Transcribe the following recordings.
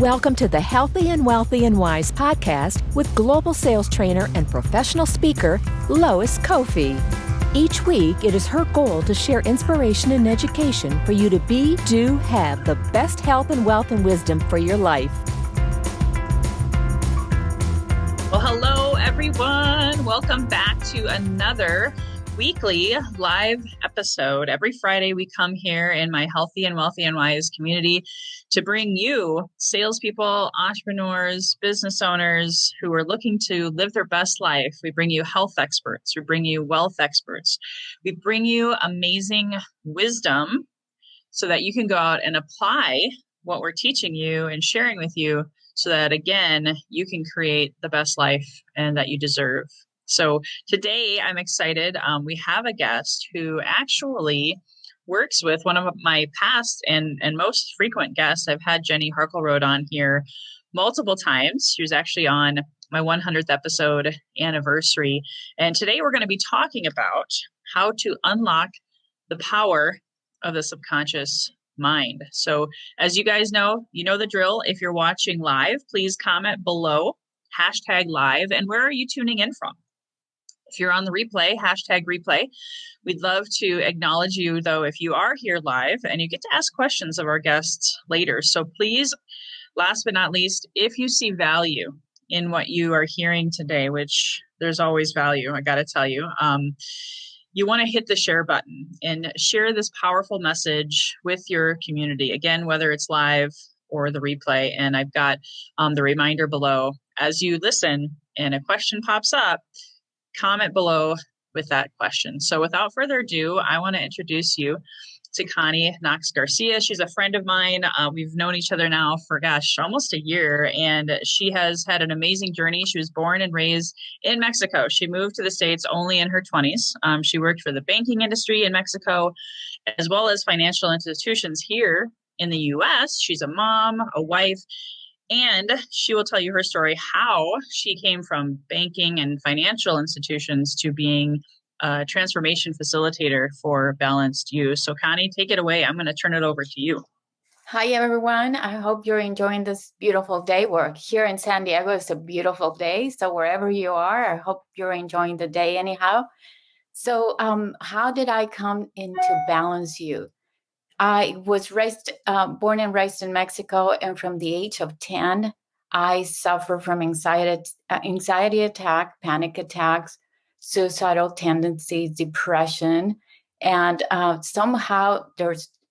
Welcome to the Healthy and Wealthy and Wise podcast with global sales trainer and professional speaker, Lois Kofi. Each week, it is her goal to share inspiration and education for you to be, do, have the best health and wealth and wisdom for your life. Well, hello, everyone. Welcome back to another weekly live episode. Every Friday, we come here in my Healthy and Wealthy and Wise community to bring you salespeople, entrepreneurs, business owners who are looking to live their best life. We bring you health experts. We bring you wealth experts. We bring you amazing wisdom so that you can go out and apply what we're teaching you and sharing with you so that, again, you can create the best life and that you deserve. So today I'm excited. We have a guest who actually works with one of my past and most frequent guests. I've had Jenny Harkleroad on here multiple times. She was actually on my 100th episode anniversary. And today we're going to be talking about how to unlock the power of the subconscious mind. So as you guys know, you know the drill. If you're watching live, please comment below, #live. And where are you tuning in from? If you're on the replay, #replay. We'd love to acknowledge you, though, if you are here live, and you get to ask questions of our guests later. So please, last but not least, if you see value in what you are hearing today, which there's always value, I got to tell you, you want to hit the share button and share this powerful message with your community. Again, whether it's live or the replay. And I've got the reminder below. As you listen and a question pops up, comment below with that question. So without further ado, I want to introduce you to Connie Garcia. She's a friend of mine. We've known each other now for, almost a year. And she has had an amazing journey. She was born and raised in Mexico. She moved to the States only in her 20s. She worked for the banking industry in Mexico, as well as financial institutions here in the U.S. She's a mom, a wife, and she will tell you her story, how she came from banking and financial institutions to being a transformation facilitator for balanced use. So Connie, take it away. I'm going to turn it over to you. Hi, everyone. I hope you're enjoying this beautiful day. We're here in San Diego. It's a beautiful day. So wherever you are, I hope you're enjoying the day anyhow. So how did I come into Balance You? I was born and raised in Mexico, and from the age of 10, I suffer from anxiety attack, panic attacks, suicidal tendencies, depression, and somehow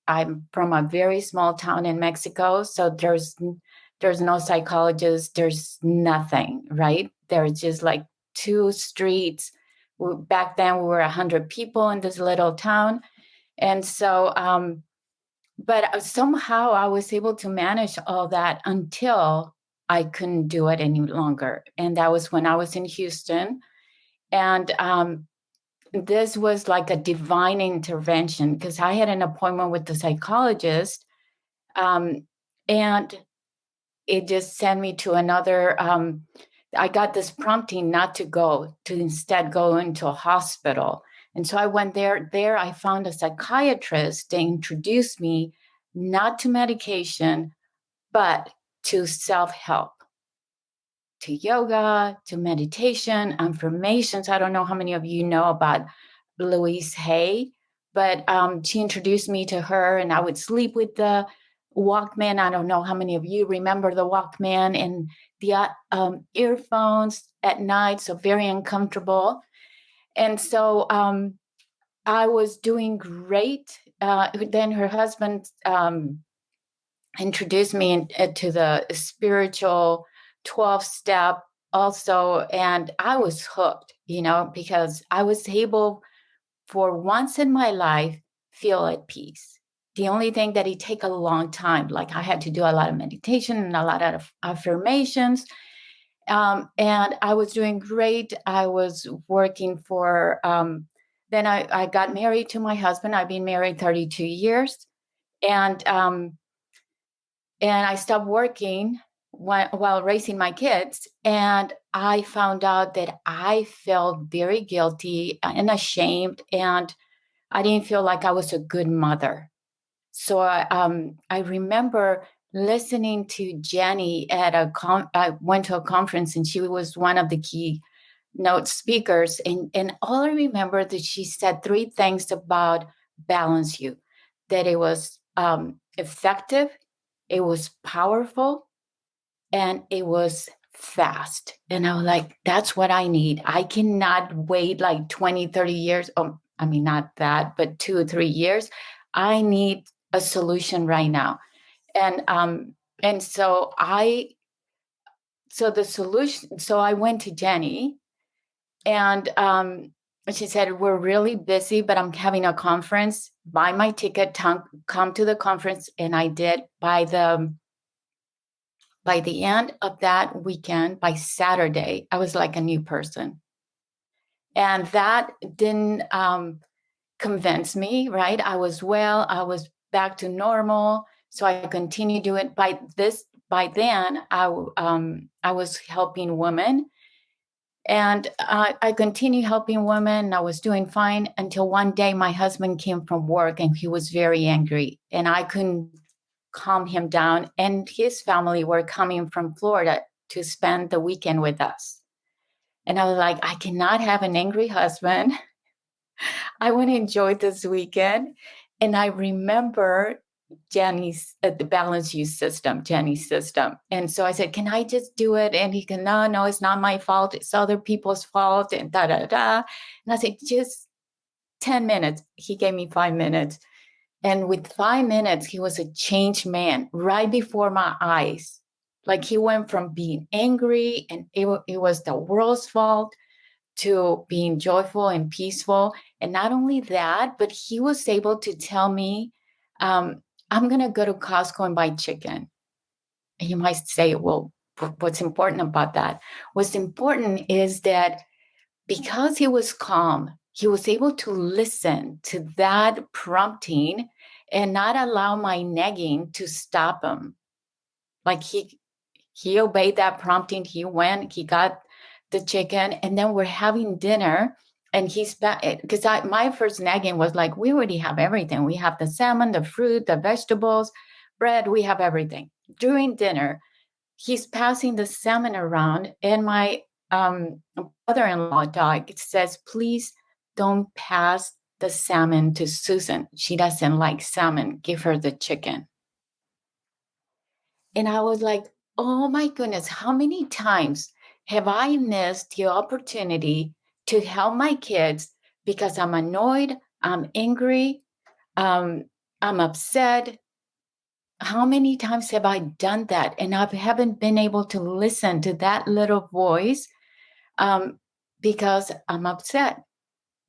I'm from a very small town in Mexico, so there's no psychologist, there's nothing, right? There's just like 2 streets. Back then, we were 100 people in this little town, and so. But somehow I was able to manage all that until I couldn't do it any longer. And that was when I was in Houston. And this was like a divine intervention because I had an appointment with the psychologist. And it just sent me to another. I got this prompting not to go, to instead go into a hospital. And so I went there. There I found a psychiatrist. They introduced me not to medication, but to self-help, to yoga, to meditation, affirmations. I don't know how many of you know about Louise Hay, but she introduced me to her, and I would sleep with the Walkman. I don't know how many of you remember the Walkman and the earphones at night, so very uncomfortable. And so I was doing great. Then her husband introduced me to the spiritual 12-step also. And I was hooked, because I was able for once in my life, feel at peace. The only thing that it take a long time, like I had to do a lot of meditation and a lot of affirmations. And I was doing great. I was working for, then I got married to my husband. I've been married 32 years. And I stopped working while raising my kids. And I found out that I felt very guilty and ashamed. And I didn't feel like I was a good mother. So I remember listening to Jenny at I went to a conference, and she was one of the key note speakers. And all I remember that she said three things about Balance You, that it was effective, it was powerful, and it was fast. And I was like, that's what I need. I cannot wait like 20, 30 years. Oh, I mean, not that, but 2 or 3 years. I need a solution right now. And so the solution, so I went to Jenny, and she said, we're really busy, but I'm having a conference. Buy my ticket, come to the conference. And I did. By the end of that weekend, by Saturday, I was like a new person. And that didn't convince me, right? I was back to normal. So I continued to do it. By then, I was helping women. And I continued helping women. I was doing fine until one day my husband came from work and he was very angry. And I couldn't calm him down. And his family were coming from Florida to spend the weekend with us. And I was like, I cannot have an angry husband. I want to enjoy this weekend. And I remember Jenny's the balance use system, Jenny's system. And so I said, can I just do it? And he said, no, it's not my fault. It's other people's fault. And da, da, da. And I said, just 10 minutes. He gave me 5 minutes. And with 5 minutes, he was a changed man right before my eyes. Like he went from being angry and it was the world's fault to being joyful and peaceful. And not only that, but he was able to tell me, I'm going to go to Costco and buy chicken. And you might say, well, what's important about that? What's important is that because he was calm, he was able to listen to that prompting and not allow my nagging to stop him. Like he obeyed that prompting. He went, he got the chicken, and then we're having dinner. And he's back because my first nagging was like, we already have everything. We have the salmon, the fruit, the vegetables, bread. We have everything. During dinner, he's passing the salmon around, and my brother-in-law dog says, please don't pass the salmon to Susan. She doesn't like salmon. Give her the chicken. And I was like, oh my goodness, how many times have I missed the opportunity to help my kids because I'm annoyed, I'm angry, I'm upset? How many times have I done that? And I haven't been able to listen to that little voice because I'm upset.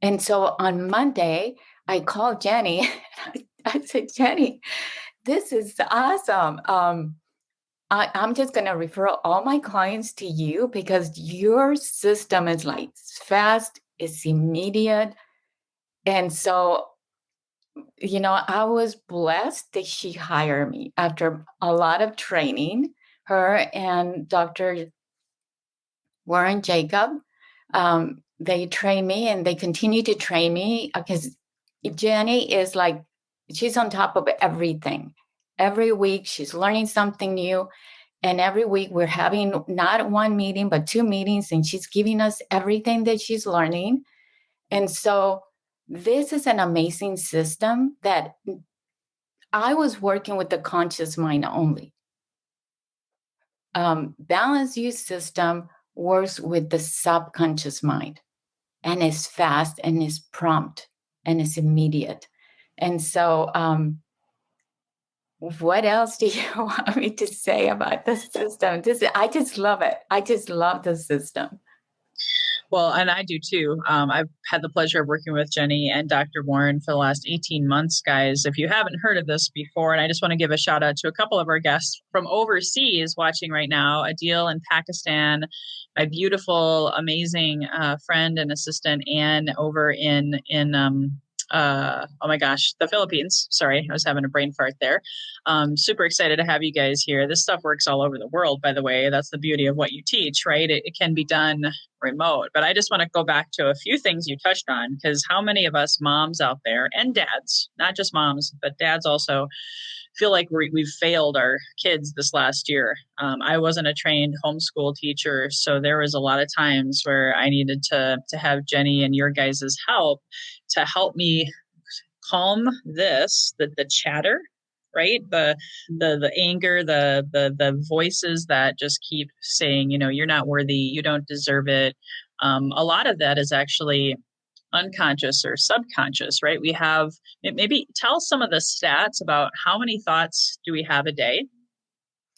And so on Monday, I called Jenny. I said, Jenny, this is awesome. I'm just going to refer all my clients to you because your system is like fast, it's immediate. And so, I was blessed that she hired me after a lot of training. Her and Dr. Warren Jacob, they train me and they continue to train me because Jenny is like, she's on top of everything. Every week she's learning something new. And every week we're having not one meeting, but 2 meetings, and she's giving us everything that she's learning. And so this is an amazing system that I was working with the conscious mind only. Balance use system works with the subconscious mind, and is fast and is prompt and is immediate. And so what else do you want me to say about the system? I just love it. I just love the system. Well, and I do too. I've had the pleasure of working with Jenny and Dr. Warren for the last 18 months, guys. If you haven't heard of this before, and I just want to give a shout out to a couple of our guests from overseas watching right now, Adil in Pakistan, my beautiful, amazing friend and assistant, Anne over in oh my gosh, the Philippines. Sorry, I was having a brain fart there. Super excited to have you guys here. This stuff works all over the world, by the way. That's the beauty of what you teach, right? It can be done remote. But I just want to go back to a few things you touched on, because how many of us moms out there and dads, not just moms, but dads also, feel like we've failed our kids this last year. I wasn't a trained homeschool teacher, so there was a lot of times where I needed to have Jenny and your guys' help to help me calm the chatter, right? The anger, the voices that just keep saying, you're not worthy, you don't deserve it. A lot of that is actually unconscious or subconscious, right? We have, maybe tell some of the stats about how many thoughts do we have a day,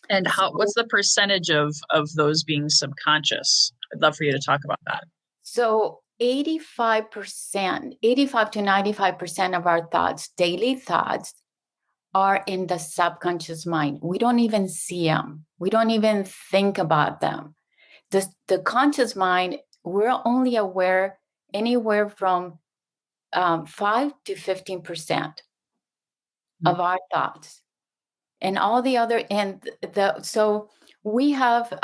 and what's the percentage of those being subconscious? I'd love for you to talk about that. So 85 to 95% of our thoughts, daily thoughts, are in the subconscious mind. We don't even see them. We don't even think about them. The conscious mind, we're only aware anywhere from 5 to 15% of our thoughts, and all the other. So we have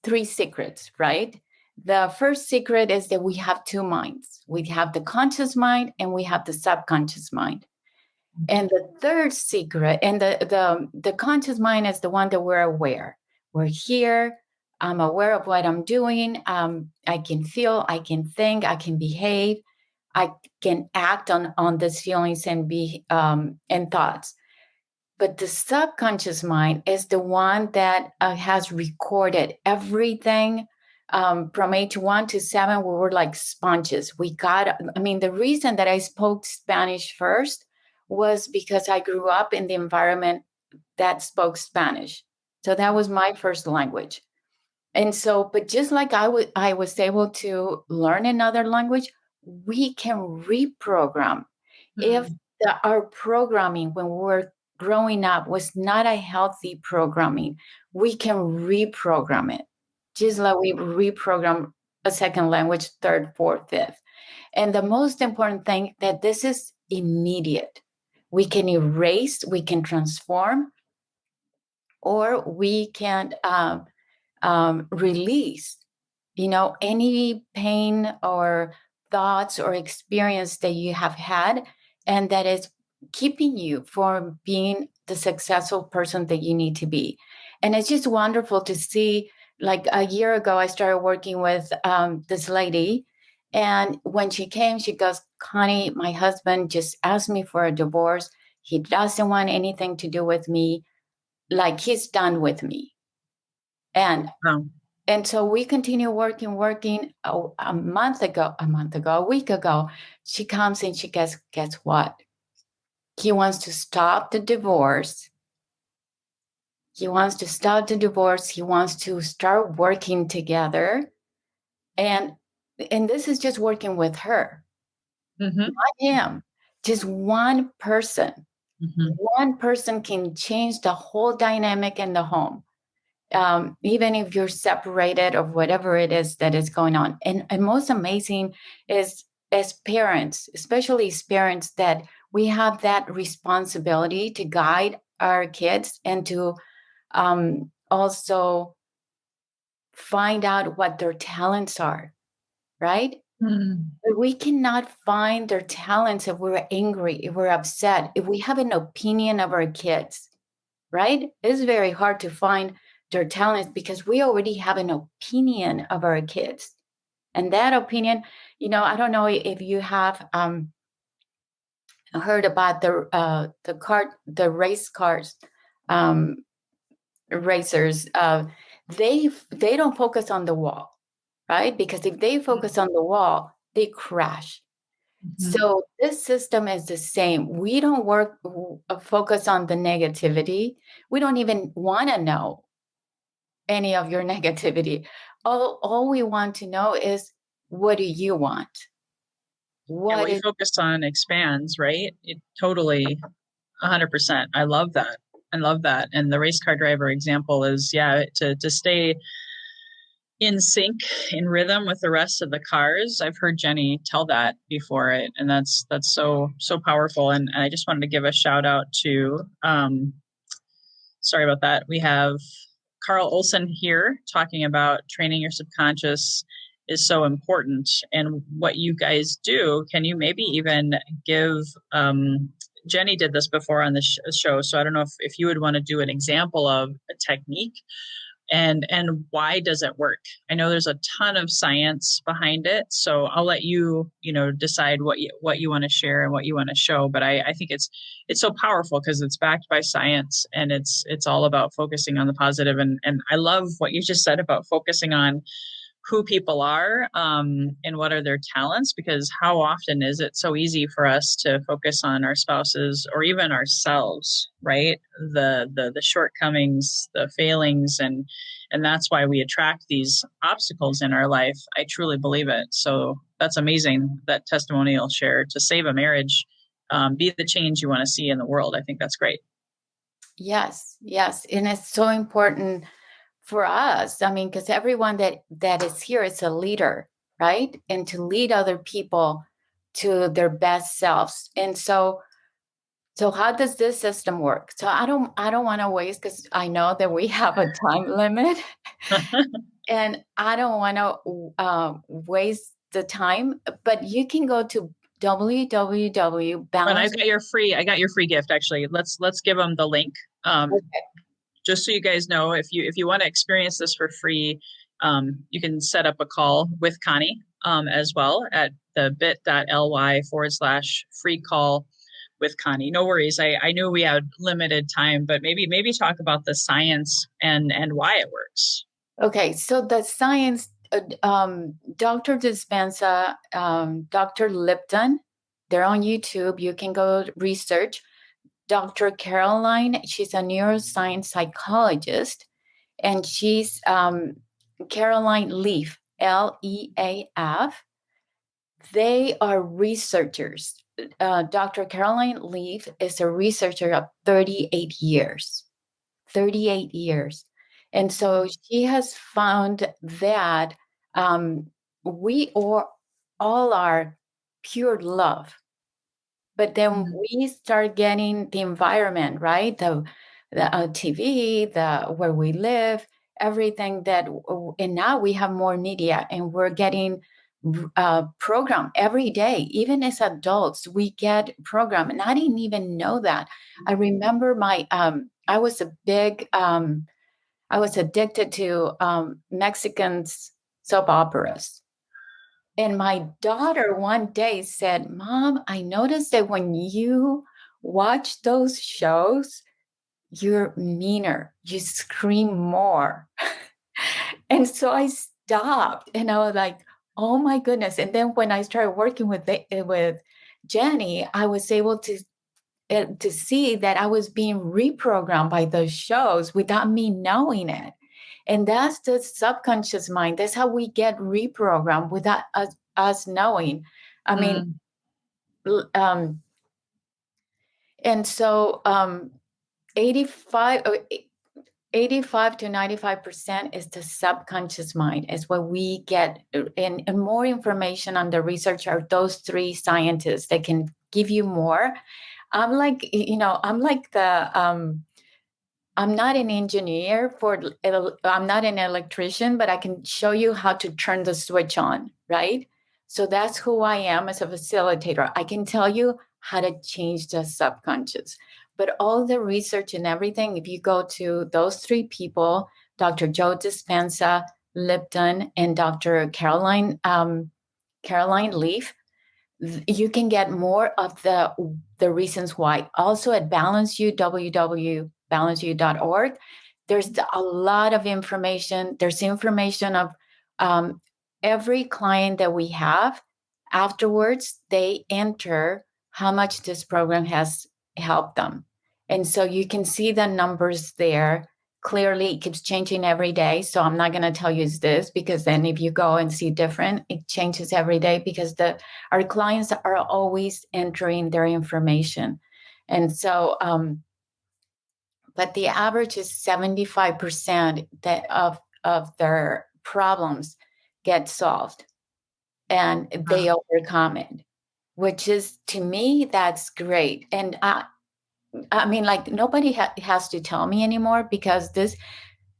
3 secrets, right? The first secret is that we have 2 minds. We have the conscious mind and we have the subconscious mind. And the third secret, and the conscious mind is the one that we're aware. We're here. I'm aware of what I'm doing. I can feel, I can think, I can behave, I can act on these feelings and thoughts. But the subconscious mind is the one that has recorded everything. From age 1 to 7, we were like sponges. The reason that I spoke Spanish first was because I grew up in the environment that spoke Spanish. So that was my first language. And so, but just like I was able to learn another language, we can reprogram. If our programming when we're growing up was not a healthy programming, we can reprogram it. Just like we reprogram a second language, third, fourth, fifth. And the most important thing, that this is immediate. We can erase, we can transform, or we can release, any pain or thoughts or experience that you have had, and that is keeping you from being the successful person that you need to be. And it's just wonderful to see. Like a year ago, I started working with this lady. And when she came, she goes, "Connie, my husband just asked me for a divorce. He doesn't want anything to do with me. Like, he's done with me." And so we continue working. A week ago, she comes and she goes, "Guess what? He wants to stop the divorce. He wants to stop the divorce. He wants to start working together." And this is just working with her, not him. Just one person. One person can change the whole dynamic in the home. Even if you're separated or whatever it is that is going on. And most amazing is, as parents, especially as parents, that we have that responsibility to guide our kids and to also find out what their talents are, right? But we cannot find their talents if we're angry, if we're upset, if we have an opinion of our kids, right? It's very hard to find their talents because we already have an opinion of our kids. And that opinion, I don't know if you have heard about the race cars, racers. They don't focus on the wall, right? Because if they focus on the wall, they crash. So this system is the same. We don't focus on the negativity. We don't even want to know any of your negativity. All we want to know is, what do you want? What we focus on expands, right? It totally 100%. I love that. And the race car driver example is, to stay in sync, in rhythm with the rest of the cars. I've heard Jenny tell that before, and that's so powerful. And I just wanted to give a shout out to, sorry about that. We have Carl Olson here talking about training your subconscious is so important, and what you guys do. Can you maybe even give Jenny did this before on the show, so I don't know if you would want to do an example of a technique and why does it work. I know there's a ton of science behind it, so I'll let you decide what you want to share and what you want to show. But I think it's so powerful because it's backed by science, and it's all about focusing on the positive. And I love what you just said about focusing on who people are, and what are their talents, because how often is it so easy for us to focus on our spouses or even ourselves, right? The shortcomings, the failings, and that's why we attract these obstacles in our life. I truly believe it. So that's amazing, that testimonial share to save a marriage, be the change you want to see in the world. I think that's great. Yes, and it's so important for us. I mean, because everyone that is here is a leader, right? And to lead other people to their best selves. And so how does this system work? So I don't want to waste, because I know that we have a time limit, and I don't want to waste the time. But you can go to www. And I got your free gift. Actually, let's give them the link. Okay. Just so you guys know, if you want to experience this for free, you can set up a call with Connie as well at the bit.ly/free call with Connie. No worries. I knew we had limited time, but maybe talk about the science and why it works. Okay, so the science, Dr. Dispenza, Dr. Lipton, they're on YouTube. You can go research. Dr. Caroline, she's a neuroscience psychologist, and she's Caroline Leaf, Leaf. They are researchers. Dr. Caroline Leaf is a researcher of 38 years. 38 years. And so she has found that we all are pure love. But then we start getting the environment, right? The TV, where we live, everything and now we have more media, and we're getting program every day. Even as adults, we get program, and I didn't even know that. I remember I was addicted to Mexican soap operas. And my daughter one day said, "Mom, I noticed that when you watch those shows, you're meaner, you scream more." And so I stopped, and I was like, "Oh my goodness." And then when I started working with Jenny, I was able to see that I was being reprogrammed by those shows without me knowing it. And that's the subconscious mind. That's how we get reprogrammed without us knowing. I mean, and so 85 to 95% is the subconscious mind, is what we get. And more information on the research are those three scientists that can give you more. I'm like I'm not an engineer I'm not an electrician, but I can show you how to turn the switch on, right? So that's who I am as a facilitator. I can tell you how to change the subconscious. But all the research and everything, if you go to those three people, Dr. Joe Dispenza, Lipton, and Dr. Caroline Leaf, you can get more of the reasons why. Also at balanceu.org, there's a lot of information. There's information of every client that we have. Afterwards, they enter how much this program has helped them. And so you can see the numbers there. Clearly, it keeps changing every day. So I'm not going to tell you it's this, because then if you go and see different, it changes every day, because our clients are always entering their information. And so, but the average is 75% of their problems get solved, and they overcome it, which is, to me, that's great. And I mean, like, nobody has to tell me anymore, because this,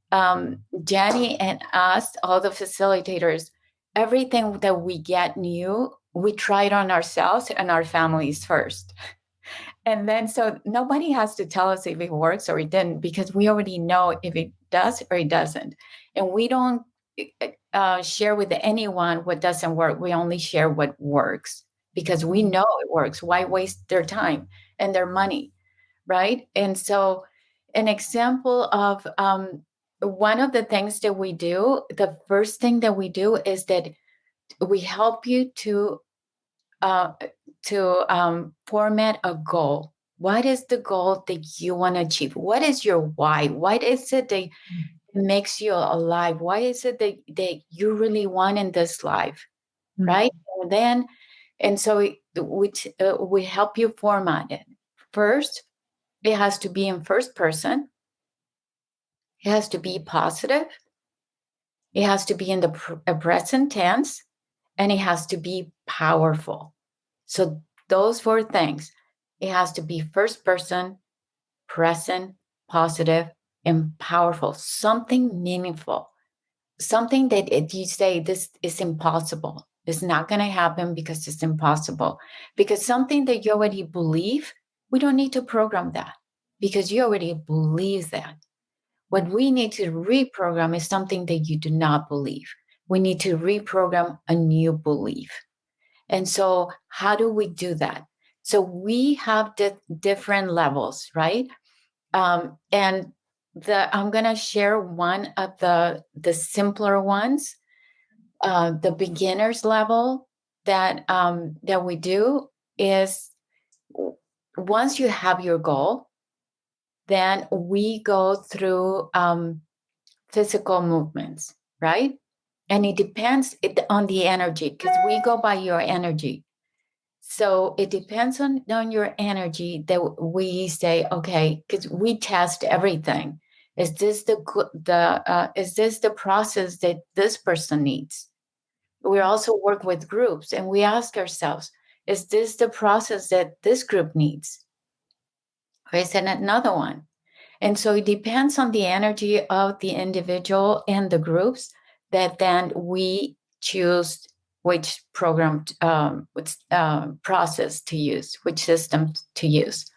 Jenny and us, all the facilitators, everything that we get new, we try it on ourselves and our families first. And then, so nobody has to tell us if it works or it didn't, because we already know if it does or it doesn't. And we don't share with anyone what doesn't work. We only share what works because we know it works. Why waste their time and their money? Right. And so, an example of one of the things that we do, the first thing that we do is that we help you to format a goal. What is the goal that you want to achieve? What is your why? What is it that makes you alive? What is it that you really want in this life? Right? And so we help you format it. First, it has to be in first person. It has to be positive. It has to be in the present tense, and it has to be powerful. So those 4 things, it has to be first person, present, positive, and powerful, something meaningful, something that if you say this is impossible, it's not going to happen because it's impossible, because something that you already believe, we don't need to program that because you already believe that. What we need to reprogram is something that you do not believe. We need to reprogram a new belief. And so how do we do that? So we have different levels, right? And I'm going to share one of the simpler ones, the beginner's level that we do is once you have your goal, then we go through physical movements, right? And it depends on the energy because we go by your energy. So it depends on your energy that we say, okay, because we test everything. Is this is this the process that this person needs? We also work with groups and we ask ourselves, is this the process that this group needs? Or is it another one? And so it depends on the energy of the individual and the groups that then we choose which program, which process to use, which system to use.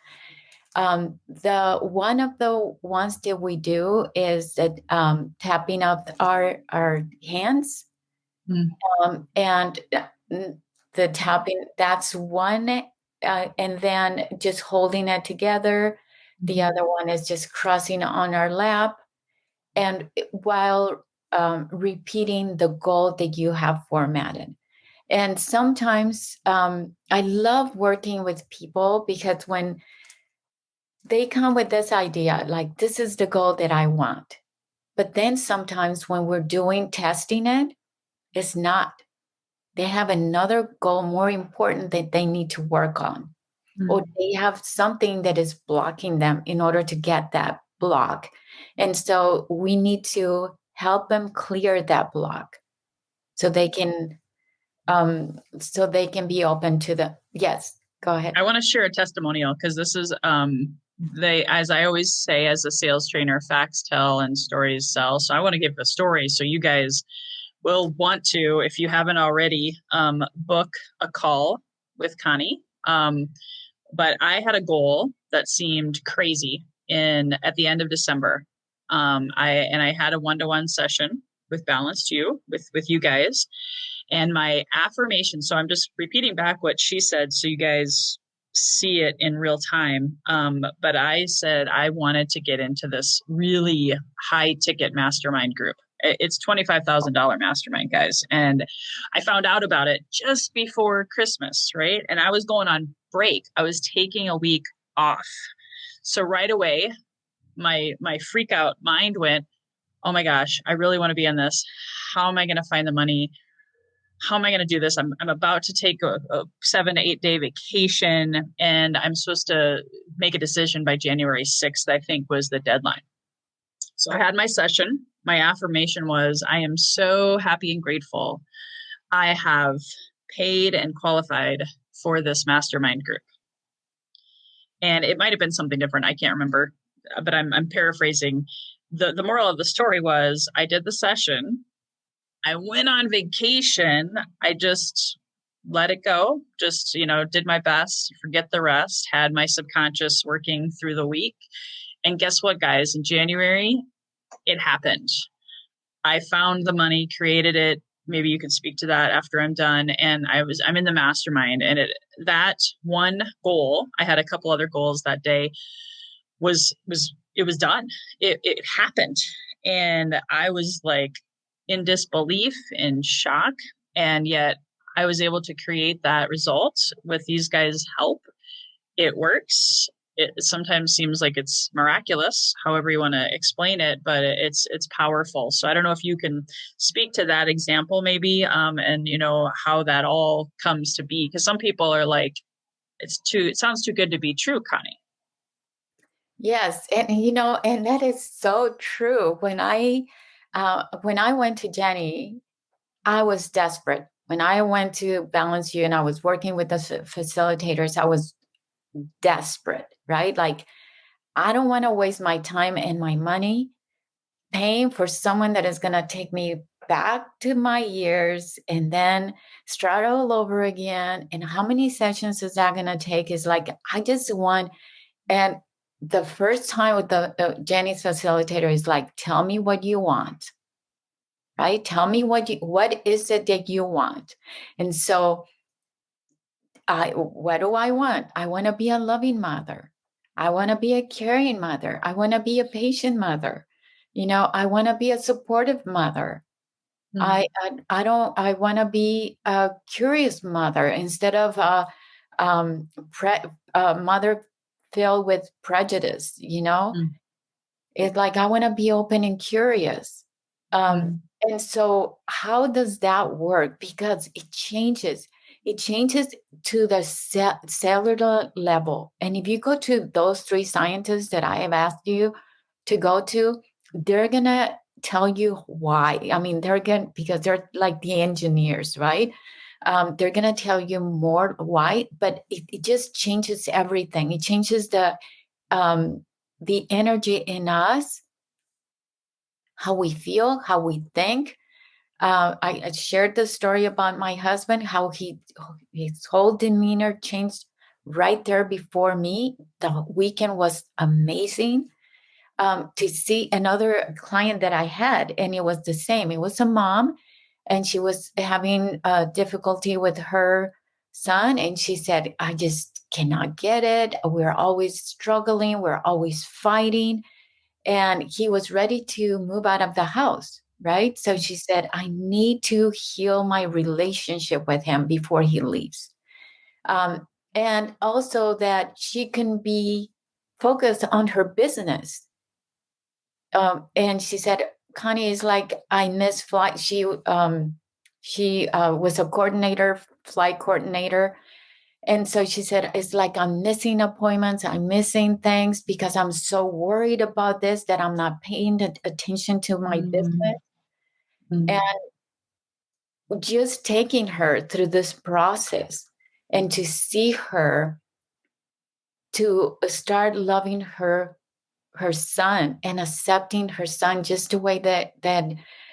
The one of the ones that we do is that tapping of our hands, and the tapping. That's one, and then just holding it together. The other one is just crossing on our lap, and while repeating the goal that you have formatted. And sometimes I love working with people because when they come with this idea, like this is the goal that I want, but then sometimes when we're doing testing it, it's not. They have another goal more important that they need to work on. Or they have something that is blocking them in order to get that block. And so we need to help them clear that block so they can be open to the yes. Go ahead. I want to share a testimonial because this is as I always say, as a sales trainer, facts tell and stories sell. So I want to give a story so you guys will want to, if you haven't already, book a call with Connie. But I had a goal that seemed crazy at the end of December. I had a one-to-one session with Balanced You, with you guys. And my affirmation, so I'm just repeating back what she said so you guys see it in real time. But I said I wanted to get into this really high ticket mastermind group. It's $25,000 mastermind, guys. And I found out about it just before Christmas, right? And I was going on break. I was taking a week off. So right away, my freak out mind went, oh my gosh, I really want to be in this. How am I going to find the money? How am I going to do this? I'm about to take a 7 to 8 day vacation, and I'm supposed to make a decision by January 6th, I think was the deadline. So I had my session. My affirmation was, I am so happy and grateful I have paid and qualified for this mastermind group. And it might have been something different. I can't remember, but I'm paraphrasing. The moral of the story was I did the session. I went on vacation. I just let it go. Just, did my best, forget the rest, had my subconscious working through the week. And guess what, guys? In January, it happened. I found the money, created it. Maybe you can speak to that after I'm done. And I'm in the mastermind, and that one goal, I had a couple other goals that day, it was done. It happened. And I was like in disbelief, in shock. And yet I was able to create that result with these guys' help. It works. It sometimes seems like it's miraculous, however you want to explain it, but it's powerful. So I don't know if you can speak to that example maybe, and how that all comes to be, because some people are like, it sounds too good to be true, Connie. Yes, and and that is so true. When I went to Jenny, I was desperate. When I went to Balance You and I was working with the facilitators, I was desperate, right? Like, I don't want to waste my time and my money paying for someone that is going to take me back to my years and then start all over again. And how many sessions is that going to take? Is like, I just want, and the first time with the Jenny's facilitator is like, tell me what you want, right? Tell me what is it that you want? And so what do I want? I want to be a loving mother. I want to be a caring mother. I want to be a patient mother. I want to be a supportive mother. Mm-hmm. I want to be a curious mother instead of a mother filled with prejudice. Mm-hmm. It's like, I want to be open and curious. Mm-hmm. And so how does that work? Because it changes to the cellular level. And if you go to those 3 scientists that I have asked you to go to, they're going to tell you why. I mean, because they're like the engineers, right? They're going to tell you more why, but it just changes everything. It changes the energy in us, how we feel, how we think. I shared the story about my husband, how his whole demeanor changed right there before me. The weekend was amazing. To see another client that I had, and it was the same. It was a mom, and she was having difficulty with her son, and she said, I just cannot get it. We're always struggling. We're always fighting. And he was ready to move out of the house, right? So she said, I need to heal my relationship with him before he leaves. And also that she can be focused on her business. And she said, Connie is like, I miss flight. She was a flight coordinator. And so she said, it's like, I'm missing appointments. I'm missing things because I'm so worried about this that I'm not paying attention to my business. Mm-hmm. And just taking her through this process and to see her, to start loving her son and accepting her son just the way that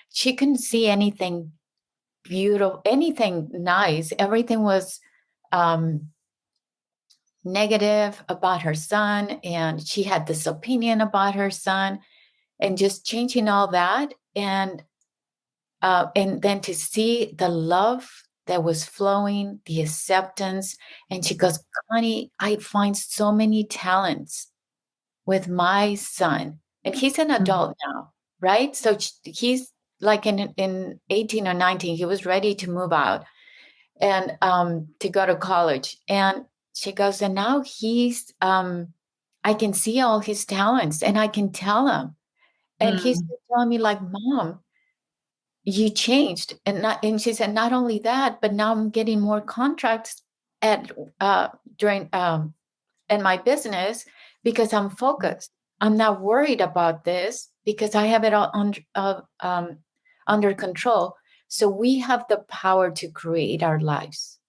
she couldn't see anything beautiful, anything nice. Everything was negative about her son, and she had this opinion about her son, and just changing all that, and then to see the love that was flowing, the acceptance. And she goes, Connie, I find so many talents with my son, and he's an adult now, right? So he's like in 18 or 19, he was ready to move out and to go to college. And she goes, and now he's I can see all his talents and I can tell him. And he's telling me like, Mom, you changed. And she said, not only that, but now I'm getting more contracts during in my business because I'm focused. I'm not worried about this because I have it all under control. So we have the power to create our lives.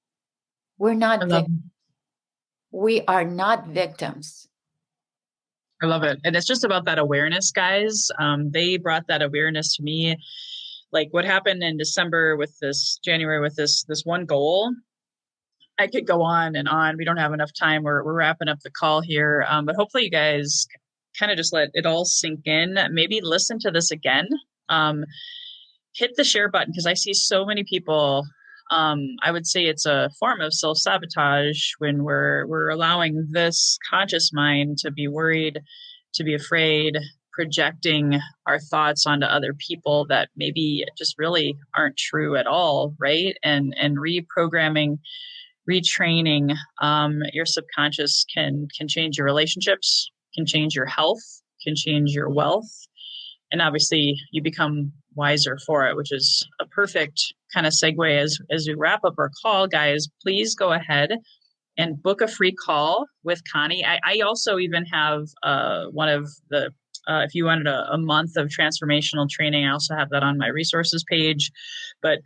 We're not victims. We are not victims. I love it. And it's just about that awareness, guys. They brought that awareness to me. Like what happened in January with this one goal, I could go on and on. We don't have enough time. We're wrapping up the call here. But hopefully you guys kind of just let it all sink in. Maybe listen to this again. Hit the share button, because I see so many people. I would say it's a form of self-sabotage when we're allowing this conscious mind to be worried, to be afraid, projecting our thoughts onto other people that maybe just really aren't true at all, right? And reprogramming, retraining your subconscious can change your relationships, can change your health, can change your wealth, and obviously you become wiser for it, which is a perfect kind of segue as we wrap up our call. Guys, please go ahead and book a free call with Connie. I also even have one of the if you wanted a month of transformational training, I also have that on my resources page. But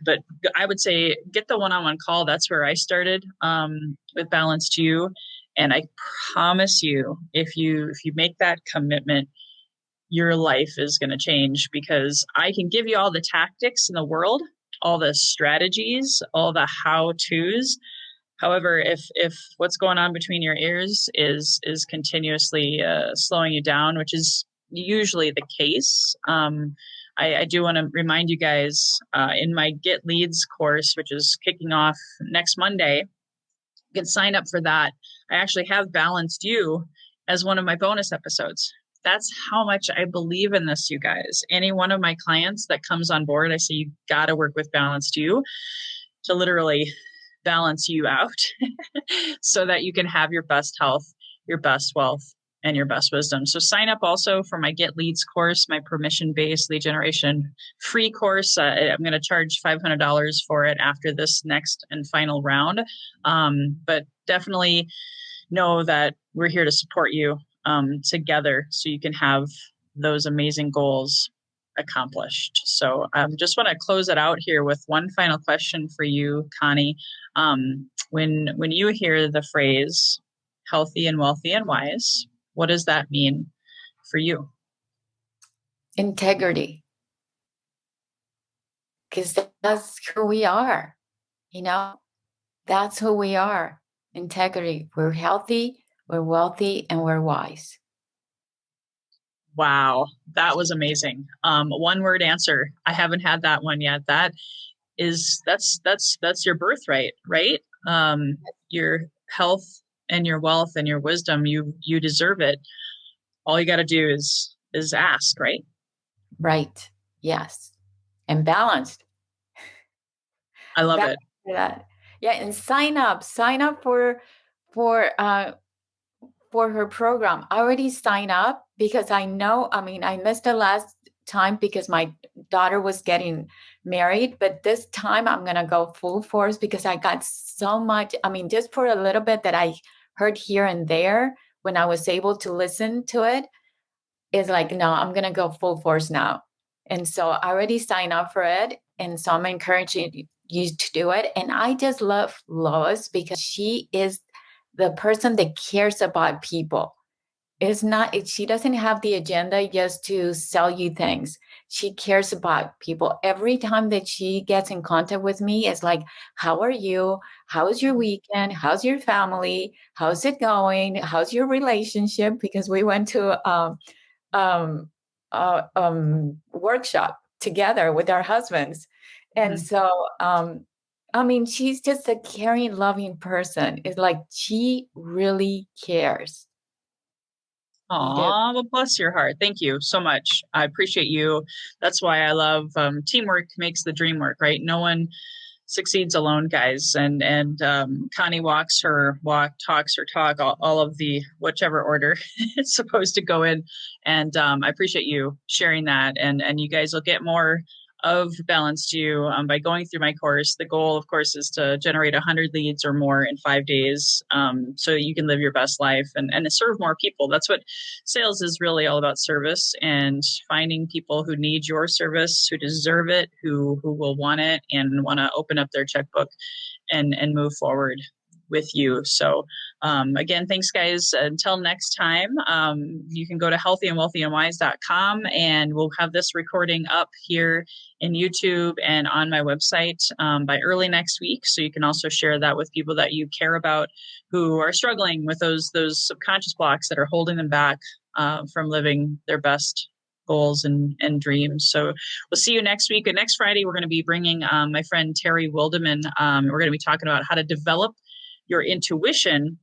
I would say get the one-on-one call. That's where I started with Balance to You. And I promise you, if you make that commitment, your life is going to change, because I can give you all the tactics in the world, all the strategies, all the how-tos. However, if what's going on between your ears is continuously slowing you down, which is usually the case, I do want to remind you guys in my Get Leads course, which is kicking off next Monday, you can sign up for that. I actually have Balanced You as one of my bonus episodes. That's how much I believe in this, you guys. Any one of my clients that comes on board, I say, you got to work with Balanced You to literally balance you out so that you can have your best health, your best wealth, and your best wisdom. So sign up also for my Get Leads course, my permission-based lead generation free course. I'm going to charge $500 for it after this next and final round. But definitely know that we're here to support you together so you can have those amazing goals accomplished. So just want to close it out here with one final question for you, Connie. When you hear the phrase healthy and wealthy and wise, what does that mean for you? Integrity. Because that's who we are. That's who we are. Integrity. We're healthy, we're wealthy, and we're wise. Wow, that was amazing. One word answer. I haven't had that one yet. That's your birthright, right? Your health and your wealth and your wisdom, you deserve it. All you got to do is ask, right? Right. Yes. And balanced. I love it. That. Yeah, and sign up for her program. I already signed up because I missed the last time because my daughter was getting married, but this time I'm going to go full force because I got so much, just for a little bit that I heard here and there when I was able to listen to it, is like, no, I'm going to go full force now. And so I already signed up for it. And so I'm encouraging you to do it. And I just love Lois because she is the person that cares about people. She doesn't have the agenda just to sell you things. She cares about people. Every time that she gets in contact with me, it's like, how are you? How's your weekend? How's your family? How's it going? How's your relationship? Because we went to workshop together with our husbands. And Mm-hmm. so, she's just a caring, loving person. It's like she really cares. Aw, well, bless your heart. Thank you so much. I appreciate you. That's why I love teamwork makes the dream work, right? No one succeeds alone, guys. And Connie walks her walk, talks her talk, all of the whichever order it's supposed to go in. And I appreciate you sharing that. And you guys will get more of Balanced You by going through my course. The goal, of course, is to generate 100 leads or more in 5 days so that you can live your best life and serve more people. That's what sales is really all about, service and finding people who need your service, who deserve it, who will want it and want to open up their checkbook and move forward. with you. So again, thanks guys. Until next time, you can go to healthyandwealthyandwise.com and we'll have this recording up here in YouTube and on my website by early next week. So you can also share that with people that you care about who are struggling with those subconscious blocks that are holding them back from living their best goals and dreams. So we'll see you next week. And next Friday, we're going to be bringing my friend Terry Wildeman. We're going to be talking about how to develop your intuition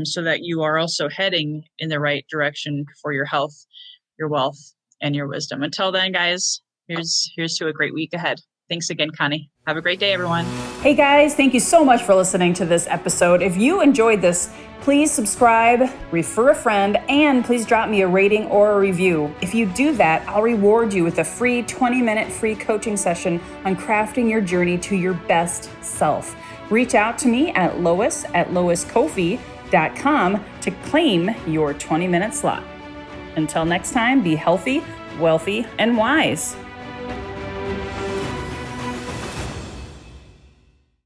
so that you are also heading in the right direction for your health, your wealth, and your wisdom. Until then, guys, here's to a great week ahead. Thanks again, Connie. Have a great day, everyone. Hey guys, thank you so much for listening to this episode. If you enjoyed this, please subscribe, refer a friend, and please drop me a rating or a review. If you do that, I'll reward you with a free 20-minute free coaching session on crafting your journey to your best self. Reach out to me at lois@loiscoffee.com to claim your 20-minute slot. Until next time, be healthy, wealthy, and wise.